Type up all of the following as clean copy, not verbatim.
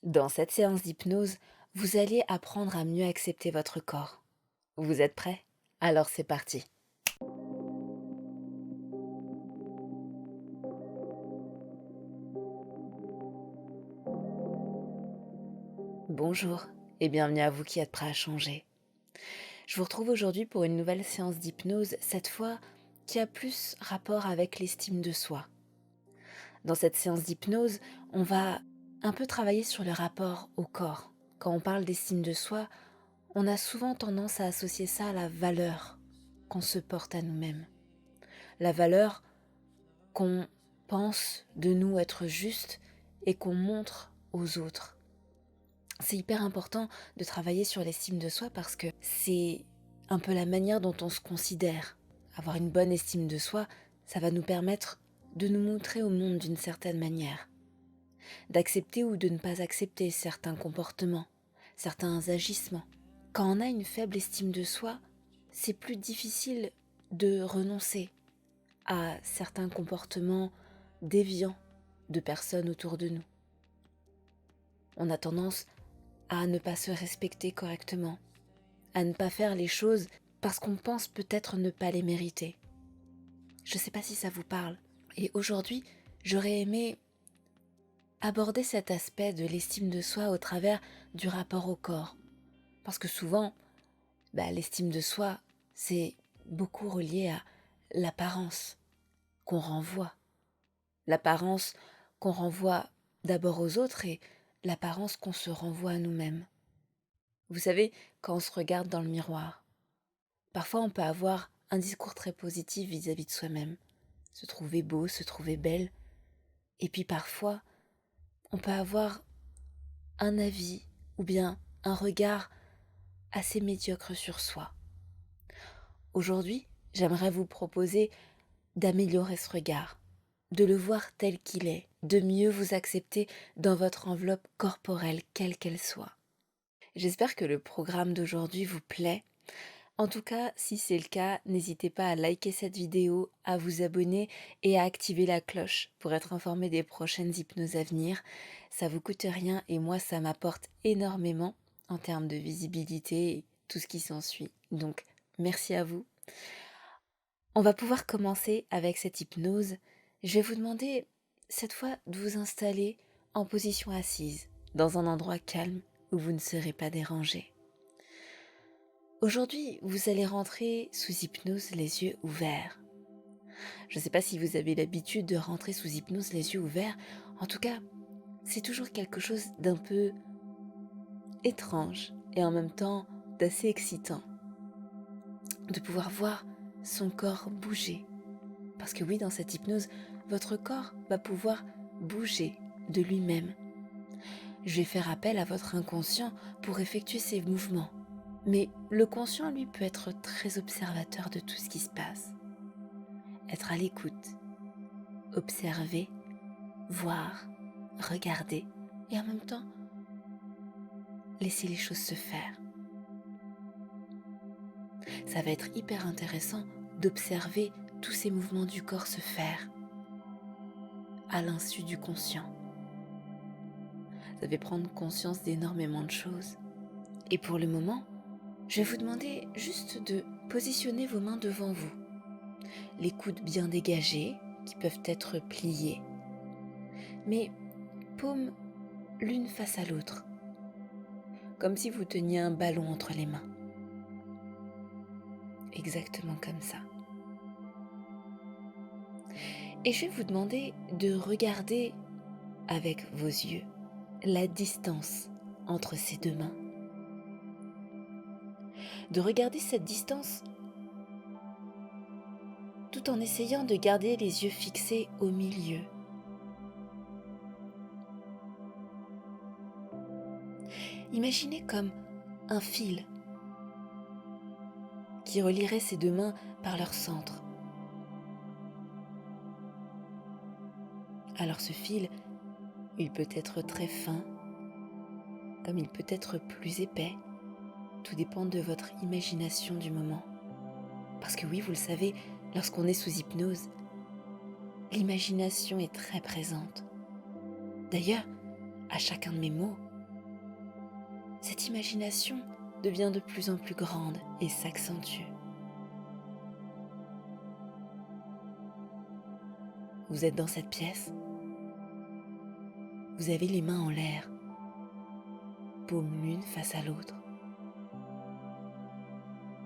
Dans cette séance d'hypnose, vous allez apprendre à mieux accepter votre corps. Vous êtes prêts? Alors c'est parti. Bonjour et bienvenue à vous qui êtes prêts à changer. Je vous retrouve aujourd'hui pour une nouvelle séance d'hypnose, cette fois qui a plus rapport avec l'estime de soi. Dans cette séance d'hypnose, on va un peu travailler sur le rapport au corps. Quand on parle d'estime de soi, on a souvent tendance à associer ça à la valeur qu'on se porte à nous-mêmes. La valeur qu'on pense de nous être juste et qu'on montre aux autres. C'est hyper important de travailler sur l'estime de soi parce que c'est un peu la manière dont on se considère. Avoir une bonne estime de soi, ça va nous permettre de nous montrer au monde d'une certaine manière, d'accepter ou de ne pas accepter certains comportements, certains agissements. Quand on a une faible estime de soi, c'est plus difficile de renoncer à certains comportements déviants de personnes autour de nous. On a tendance à ne pas se respecter correctement, à ne pas faire les choses parce qu'on pense peut-être ne pas les mériter. Je ne sais pas si ça vous parle. Et aujourd'hui, j'aurais aimé aborder cet aspect de l'estime de soi au travers du rapport au corps. Parce que souvent, l'estime de soi, c'est beaucoup relié à l'apparence qu'on renvoie. L'apparence qu'on renvoie d'abord aux autres et l'apparence qu'on se renvoie à nous-mêmes. Vous savez, quand on se regarde dans le miroir, parfois on peut avoir un discours très positif vis-à-vis de soi-même, se trouver beau, se trouver belle, et puis parfois on peut avoir un avis ou bien un regard assez médiocre sur soi. Aujourd'hui, j'aimerais vous proposer d'améliorer ce regard, de le voir tel qu'il est, de mieux vous accepter dans votre enveloppe corporelle, quelle qu'elle soit. J'espère que le programme d'aujourd'hui vous plaît. En tout cas, si c'est le cas, n'hésitez pas à liker cette vidéo, à vous abonner et à activer la cloche pour être informé des prochaines hypnoses à venir. Ça vous coûte rien et moi ça m'apporte énormément en termes de visibilité et tout ce qui s'ensuit. Donc merci à vous. On va pouvoir commencer avec cette hypnose. Je vais vous demander cette fois de vous installer en position assise, dans un endroit calme où vous ne serez pas dérangé. Aujourd'hui, vous allez rentrer sous hypnose les yeux ouverts. Je ne sais pas si vous avez l'habitude de rentrer sous hypnose les yeux ouverts. En tout cas, c'est toujours quelque chose d'un peu étrange et en même temps d'assez excitant. De pouvoir voir son corps bouger. Parce que oui, dans cette hypnose, votre corps va pouvoir bouger de lui-même. Je vais faire appel à votre inconscient pour effectuer ces mouvements. Mais le conscient, lui, peut être très observateur de tout ce qui se passe. Être à l'écoute, observer, voir, regarder et en même temps laisser les choses se faire. Ça va être hyper intéressant d'observer tous ces mouvements du corps se faire à l'insu du conscient. Ça fait prendre conscience d'énormément de choses. Et pour le moment, je vais vous demander juste de positionner vos mains devant vous. Les coudes bien dégagés, qui peuvent être pliés, mais paumes l'une face à l'autre, comme si vous teniez un ballon entre les mains. Exactement comme ça. Et je vais vous demander de regarder avec vos yeux la distance entre ces deux mains. De regarder cette distance tout en essayant de garder les yeux fixés au milieu. Imaginez comme un fil qui relierait ces deux mains par leur centre. Alors ce fil, il peut être très fin, comme il peut être plus épais. Tout dépend de votre imagination du moment. Parce que oui, vous le savez, lorsqu'on est sous hypnose, l'imagination est très présente. D'ailleurs, à chacun de mes mots, cette imagination devient de plus en plus grande et s'accentue. Vous êtes dans cette pièce, vous avez les mains en l'air, paumes l'une face à l'autre,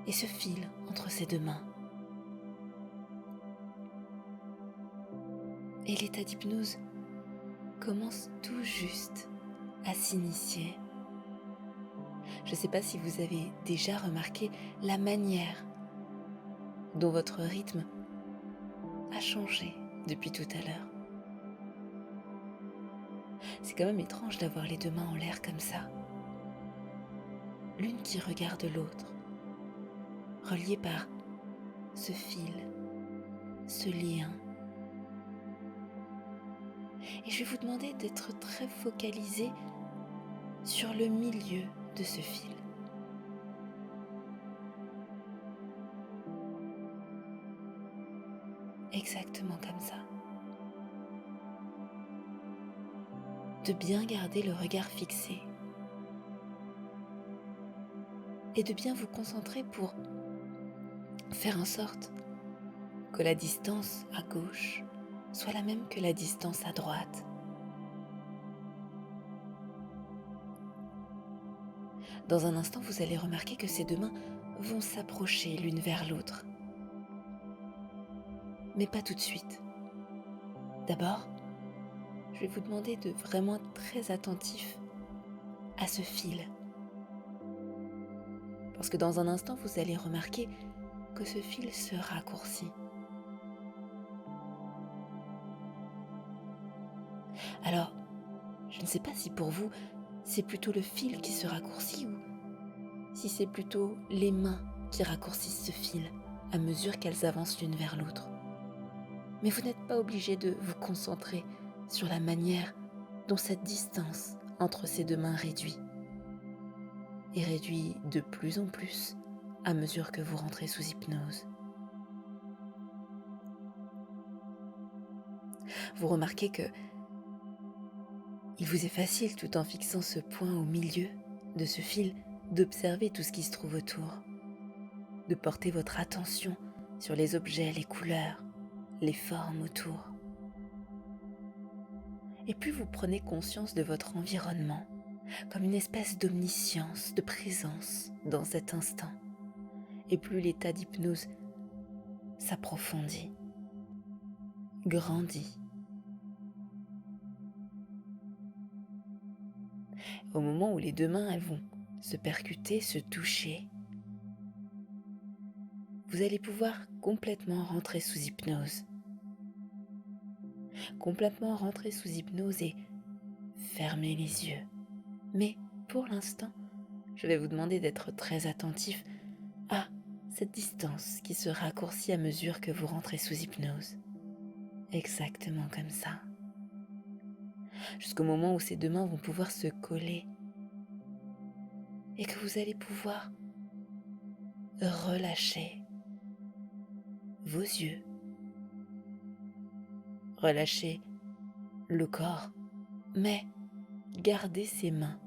et ce fil entre ces deux mains. Et l'état d'hypnose commence tout juste à s'initier. Je ne sais pas si vous avez déjà remarqué la manière dont votre rythme a changé depuis tout à l'heure. C'est quand même étrange d'avoir les deux mains en l'air comme ça. L'une qui regarde l'autre, reliée par ce fil, ce lien. Et je vais vous demander d'être très focalisé sur le milieu de ce fil. Exactement comme ça. De bien garder le regard fixé et de bien vous concentrer pour faire en sorte que la distance à gauche soit la même que la distance à droite. Dans un instant, vous allez remarquer que ces deux mains vont s'approcher l'une vers l'autre. Mais pas tout de suite. D'abord, je vais vous demander de vraiment être très attentif à ce fil. Parce que dans un instant, vous allez remarquer que ce fil se raccourcit. Alors, je ne sais pas si pour vous, c'est plutôt le fil qui se raccourcit ou si c'est plutôt les mains qui raccourcissent ce fil à mesure qu'elles avancent l'une vers l'autre. Mais vous n'êtes pas obligé de vous concentrer sur la manière dont cette distance entre ces deux mains réduit. Et réduit de plus en plus à mesure que vous rentrez sous hypnose. Vous remarquez que il vous est facile, tout en fixant ce point au milieu de ce fil, d'observer tout ce qui se trouve autour, de porter votre attention sur les objets, les couleurs, les formes autour. Et plus vous prenez conscience de votre environnement, comme une espèce d'omniscience, de présence dans cet instant, et plus l'état d'hypnose s'approfondit, grandit. Au moment où les deux mains elles vont se percuter, se toucher, vous allez pouvoir complètement rentrer sous hypnose. Complètement rentrer sous hypnose et fermer les yeux. Mais pour l'instant, je vais vous demander d'être très attentif à cette distance qui se raccourcit à mesure que vous rentrez sous hypnose. Exactement comme ça. Jusqu'au moment où ces deux mains vont pouvoir se coller et que vous allez pouvoir relâcher vos yeux, relâcher le corps, mais garder ces mains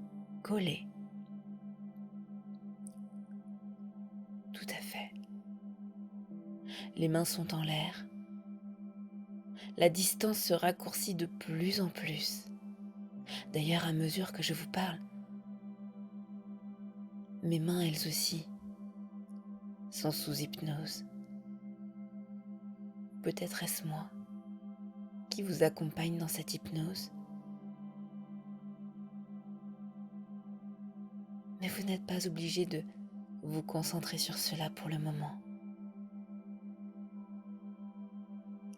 collées. Tout à fait. Les mains sont en l'air. La distance se raccourcit de plus en plus. D'ailleurs, à mesure que je vous parle, mes mains, elles aussi, sont sous hypnose. Peut-être est-ce moi qui vous accompagne dans cette hypnose. Mais vous n'êtes pas obligé de vous concentrer sur cela pour le moment.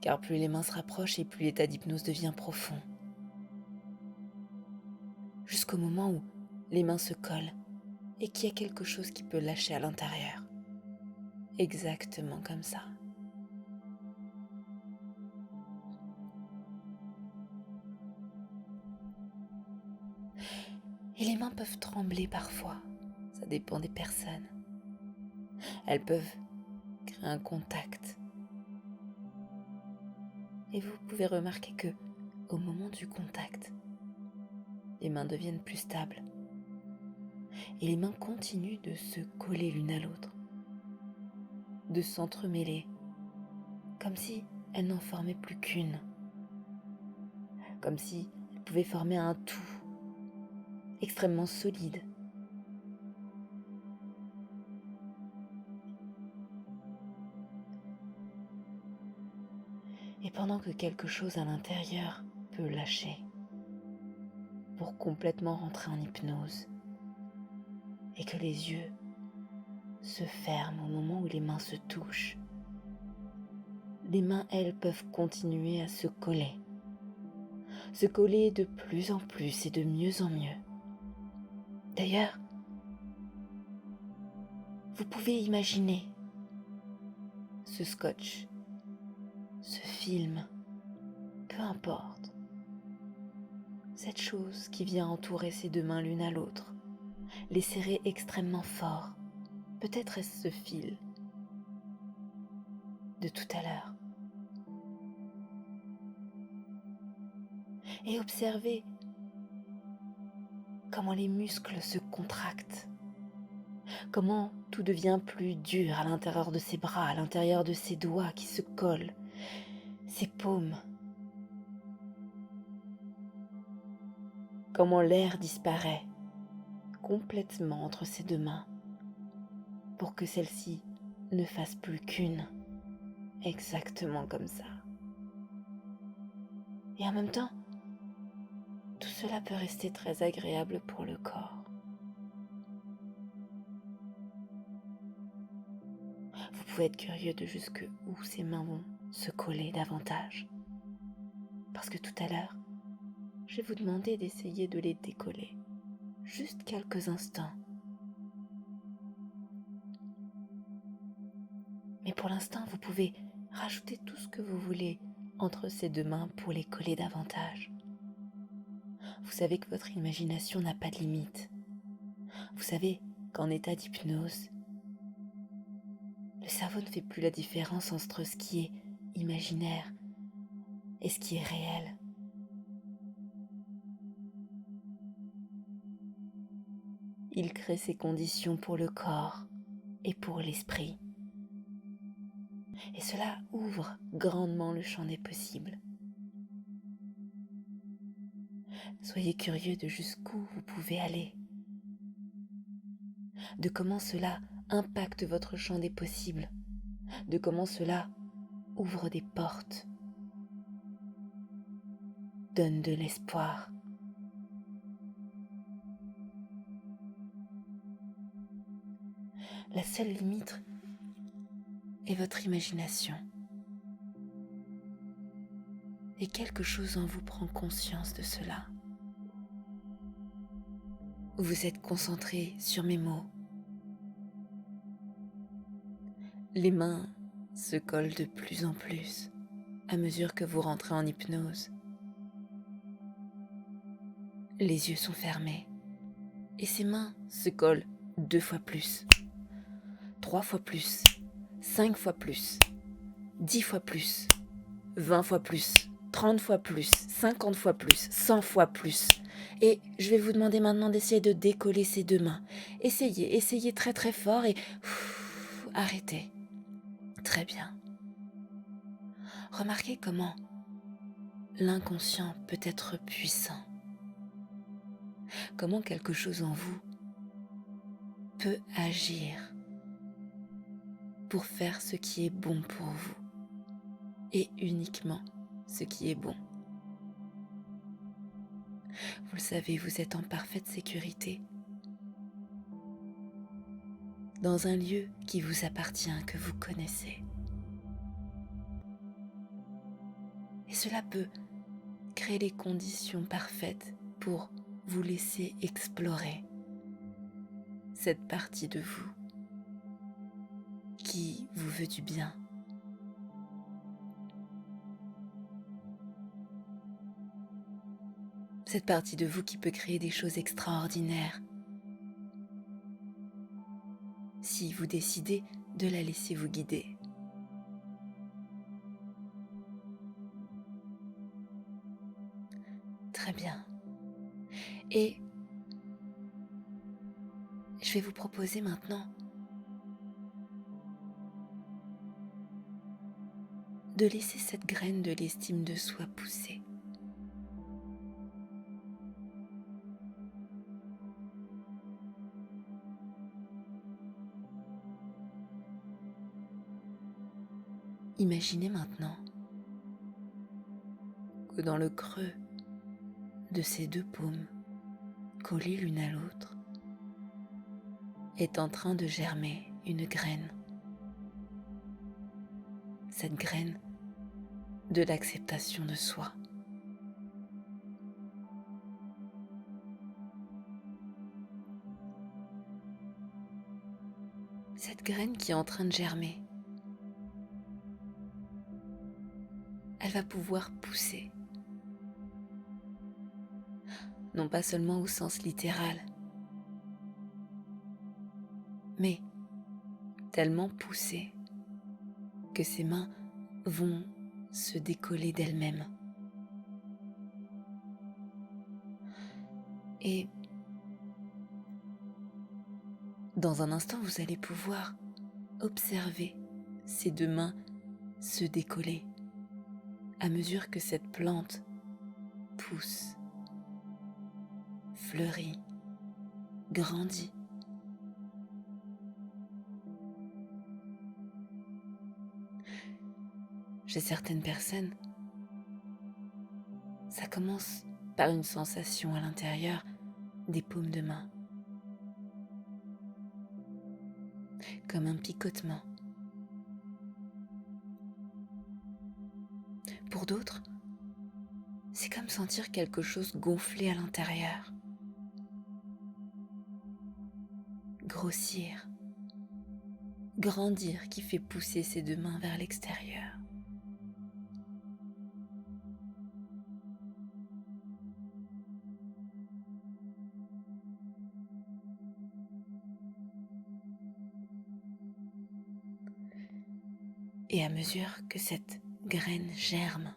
Car plus les mains se rapprochent et plus l'état d'hypnose devient profond. Jusqu'au moment où les mains se collent et qu'il y a quelque chose qui peut lâcher à l'intérieur. Exactement comme ça. Et les mains peuvent trembler parfois, ça dépend des personnes. Elles peuvent créer un contact. Et vous pouvez remarquer que, au moment du contact, les mains deviennent plus stables. et les mains continuent de se coller l'une à l'autre, de s'entremêler, comme si elles n'en formaient plus qu'une, comme si elles pouvaient former un tout extrêmement solide. Et pendant que quelque chose à l'intérieur peut lâcher pour complètement rentrer en hypnose et que les yeux se ferment au moment où les mains se touchent, les mains, elles, peuvent continuer à se coller de plus en plus et de mieux en mieux. D'ailleurs, vous pouvez imaginer ce scotch, ce film, peu importe, cette chose qui vient entourer ces deux mains l'une à l'autre, les serrer extrêmement fort. Peut-être est-ce ce fil de tout à l'heure. Et observez comment les muscles se contractent, comment tout devient plus dur à l'intérieur de ses bras, à l'intérieur de ses doigts qui se collent, ses paumes, comment l'air disparaît complètement entre ses deux mains pour que celle-ci ne fasse plus qu'une, exactement comme ça. Et en même temps, tout cela peut rester très agréable pour le corps. Vous pouvez être curieux de jusqu'où ces mains vont se coller davantage. Parce que tout à l'heure, je vais vous demander d'essayer de les décoller. Juste quelques instants. Mais pour l'instant, vous pouvez rajouter tout ce que vous voulez entre ces deux mains pour les coller davantage. Vous savez que votre imagination n'a pas de limite. Vous savez qu'en état d'hypnose, le cerveau ne fait plus la différence entre ce qui est imaginaire et ce qui est réel. Il crée ces conditions pour le corps et pour l'esprit. Et cela ouvre grandement le champ des possibles. Soyez curieux de jusqu'où vous pouvez aller, de comment cela impacte votre champ des possibles, de comment cela ouvre des portes, donne de l'espoir. La seule limite est votre imagination. Et quelque chose en vous prend conscience de cela. Vous êtes concentré sur mes mots. Les mains se collent de plus en plus à mesure que vous rentrez en hypnose. Les yeux sont fermés et ces mains se collent 2 fois plus, 3 fois plus, 5 fois plus, 10 fois plus, 20 fois plus, 30 fois plus, 50 fois plus, 100 fois plus. Et je vais vous demander maintenant d'essayer de décoller ces deux mains. Essayez très très fort et arrêtez. Très bien. Remarquez comment l'inconscient peut être puissant. Comment quelque chose en vous peut agir pour faire ce qui est bon pour vous et uniquement ce qui est bon. Vous le savez, vous êtes en parfaite sécurité dans un lieu qui vous appartient, que vous connaissez. Et cela peut créer les conditions parfaites pour vous laisser explorer cette partie de vous qui vous veut du bien. Cette partie de vous qui peut créer des choses extraordinaires si vous décidez de la laisser vous guider. Très bien. Et Je vais vous proposer maintenant de laisser cette graine de l'estime de soi pousser. Imaginez maintenant que dans le creux de ces deux paumes, collées l'une à l'autre, est en train de germer une graine. Cette graine de l'acceptation de soi. Cette graine qui est en train de germer, elle va pouvoir pousser. Non pas seulement au sens littéral, mais tellement pousser que ses mains vont se décoller d'elles-mêmes. Et dans un instant, vous allez pouvoir observer ces deux mains se décoller à mesure que cette plante pousse, fleurit, grandit. Chez certaines personnes, ça commence par une sensation à l'intérieur des paumes de main, comme un picotement. Pour d'autres, c'est comme sentir quelque chose gonfler à l'intérieur, grossir, grandir qui fait pousser ses deux mains vers l'extérieur. Et à mesure que cette graine germe,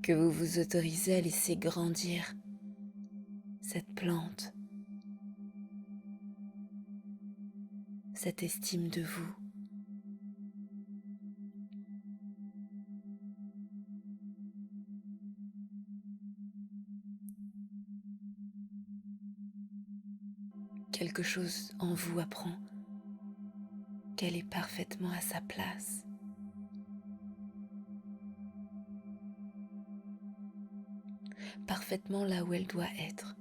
que vous vous autorisez à laisser grandir cette plante, cette estime de vous, quelque chose en vous apprend qu'elle est parfaitement à sa place. Parfaitement là où elle doit être.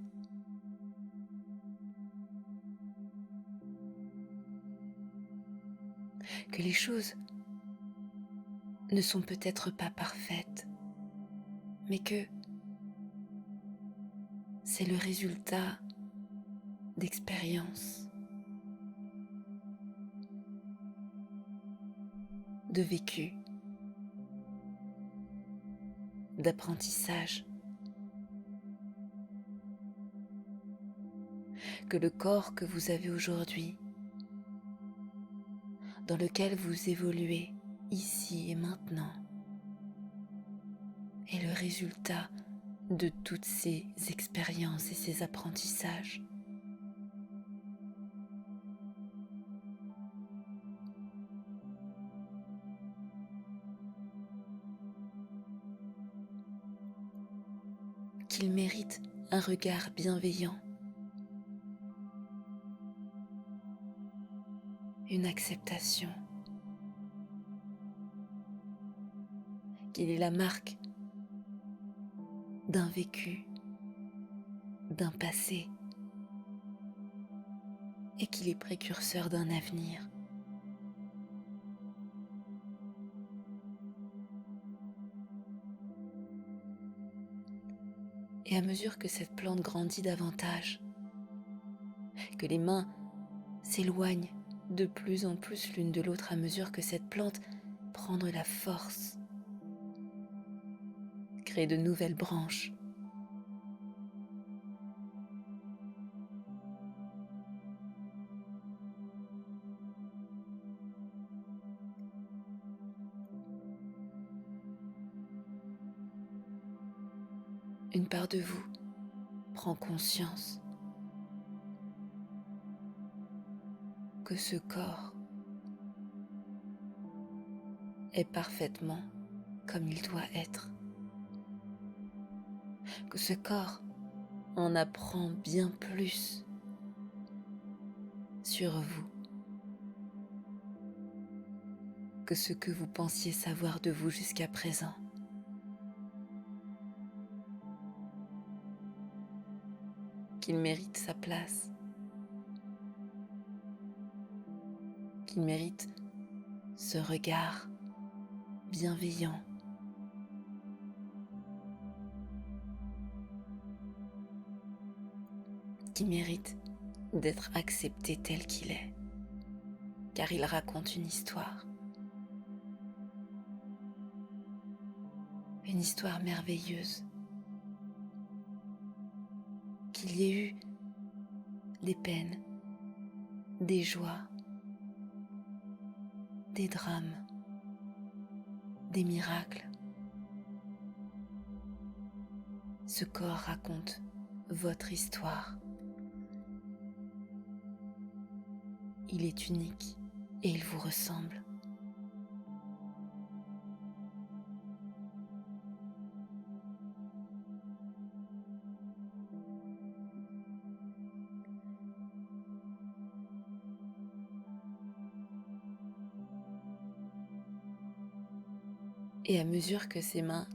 Que les choses ne sont peut-être pas parfaites, mais que c'est le résultat d'expériences, de vécu, d'apprentissage. Que le corps que vous avez aujourd'hui, dans lequel vous évoluez ici et maintenant, est le résultat de toutes ces expériences et ces apprentissages. Qu'il mérite un regard bienveillant, une acceptation, qu'il est la marque d'un vécu, d'un passé, et qu'il est précurseur d'un avenir. Et à mesure que cette plante grandit davantage, que les mains s'éloignent de plus en plus l'une de l'autre à mesure que cette plante prend de la force, crée de nouvelles branches, une part de vous prends conscience que ce corps est parfaitement comme il doit être, que ce corps en apprend bien plus sur vous que ce que vous pensiez savoir de vous jusqu'à présent. Qu'il mérite sa place, qu'il mérite ce regard bienveillant, qu'il mérite d'être accepté tel qu'il est, car il raconte une histoire merveilleuse, qu'il y ait eu des peines, des joies, des drames, des miracles. Ce corps raconte votre histoire. Il est unique et il vous ressemble. Et à mesure que ses mains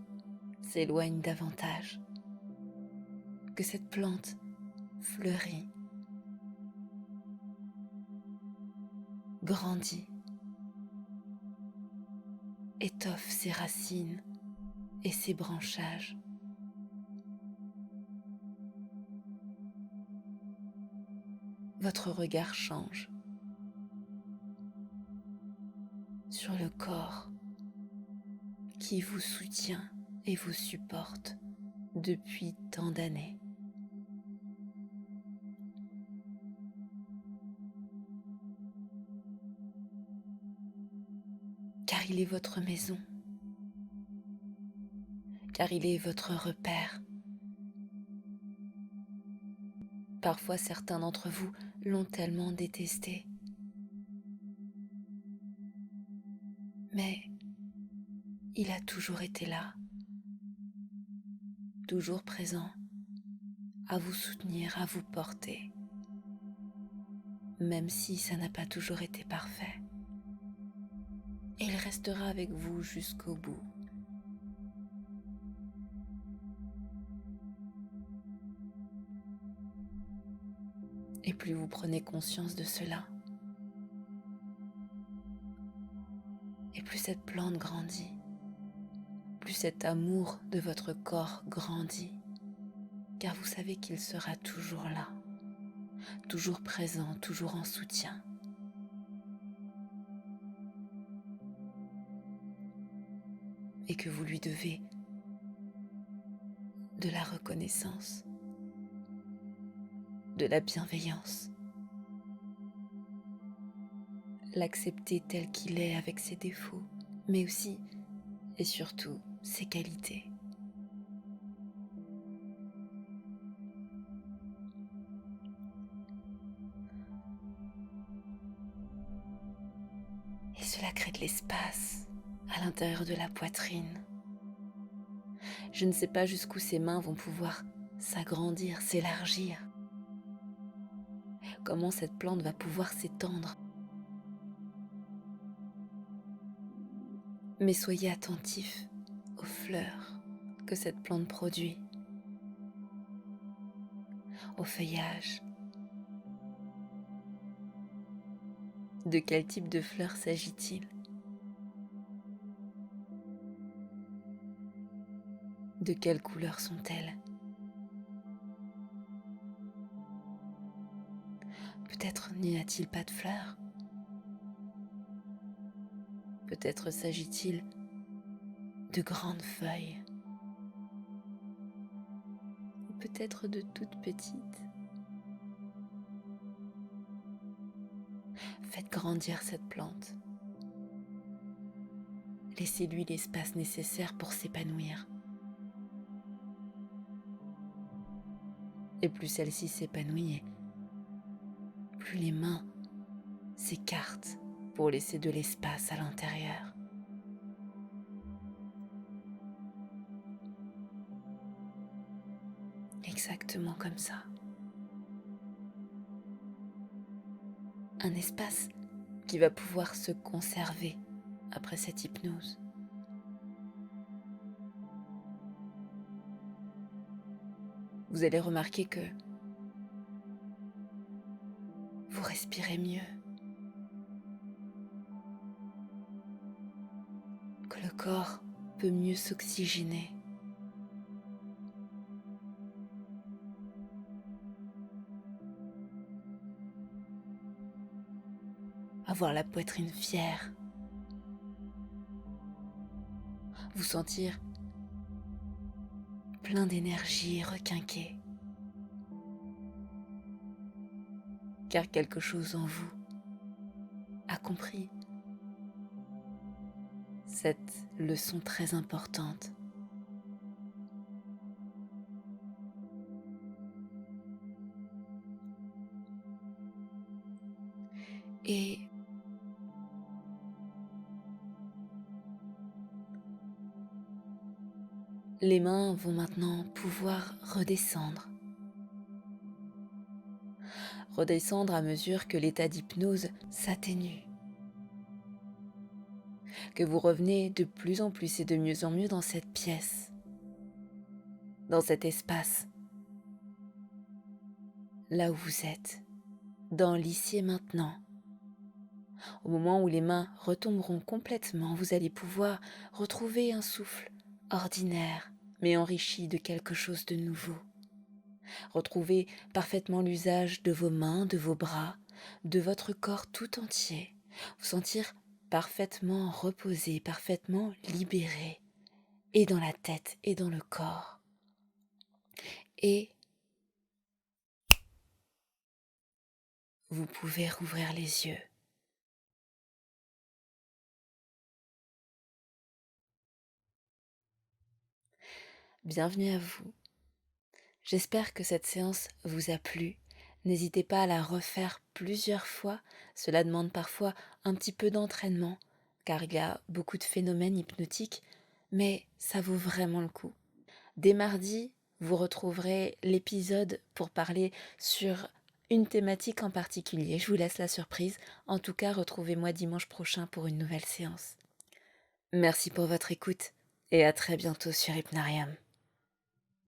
s'éloignent davantage, que cette plante fleurit, grandit, étoffe ses racines et ses branchages, votre regard change sur le corps qui vous soutient et vous supporte depuis tant d'années. Car il est votre maison, car il est votre repère. Parfois, certains d'entre vous l'ont tellement détesté. Mais il a toujours été là, toujours présent, à vous soutenir, à vous porter, même si ça n'a pas toujours été parfait. Et il restera avec vous jusqu'au bout. Et plus vous prenez conscience de cela, et plus cette plante grandit, plus cet amour de votre corps grandit, car vous savez qu'il sera toujours là, toujours présent, toujours en soutien. Et que vous lui devez de la reconnaissance, de la bienveillance, l'accepter tel qu'il est avec ses défauts, mais aussi et surtout ses qualités. Et cela crée de l'espace à l'intérieur de la poitrine. Je ne sais pas jusqu'où ces mains vont pouvoir s'agrandir, s'élargir. Comment cette plante va pouvoir s'étendre. Mais soyez attentifs aux fleurs que cette plante produit, au feuillage. De quel type de fleurs s'agit-il? De quelle couleur sont-elles? Peut-être n'y a-t-il pas de fleurs? Peut-être s'agit-il de grandes feuilles? Ou peut-être de toutes petites? Faites grandir cette plante. Laissez-lui l'espace nécessaire pour s'épanouir. et plus celle-ci s'épanouit, et plus les mains s'écartent pour laisser de l'espace à l'intérieur. Exactement comme ça. Un espace qui va pouvoir se conserver après cette hypnose. Vous allez remarquer que vous respirez mieux, que le corps peut mieux s'oxygéner. Avoir la poitrine fière, vous sentir plein d'énergie et requinqué, car quelque chose en vous a compris cette leçon très importante. Et les mains vont maintenant pouvoir redescendre à mesure que l'état d'hypnose s'atténue, que vous revenez de plus en plus et de mieux en mieux dans cette pièce, dans cet espace, là où vous êtes, dans l'ici et maintenant. Au moment où les mains retomberont complètement, vous allez pouvoir retrouver un souffle ordinaire, mais enrichi de quelque chose de nouveau. Retrouver parfaitement l'usage de vos mains, de vos bras, de votre corps tout entier. Vous sentir parfaitement reposé, parfaitement libéré, et dans la tête et dans le corps. Et vous pouvez rouvrir les yeux. Bienvenue à vous. J'espère que cette séance vous a plu. N'hésitez pas à la refaire plusieurs fois. Cela demande parfois un petit peu d'entraînement, car il y a beaucoup de phénomènes hypnotiques, mais ça vaut vraiment le coup. Dès mardi, vous retrouverez l'épisode pour parler sur une thématique en particulier. Je vous laisse la surprise. En tout cas, retrouvez-moi dimanche prochain pour une nouvelle séance. Merci pour votre écoute et à très bientôt sur Hypnarium.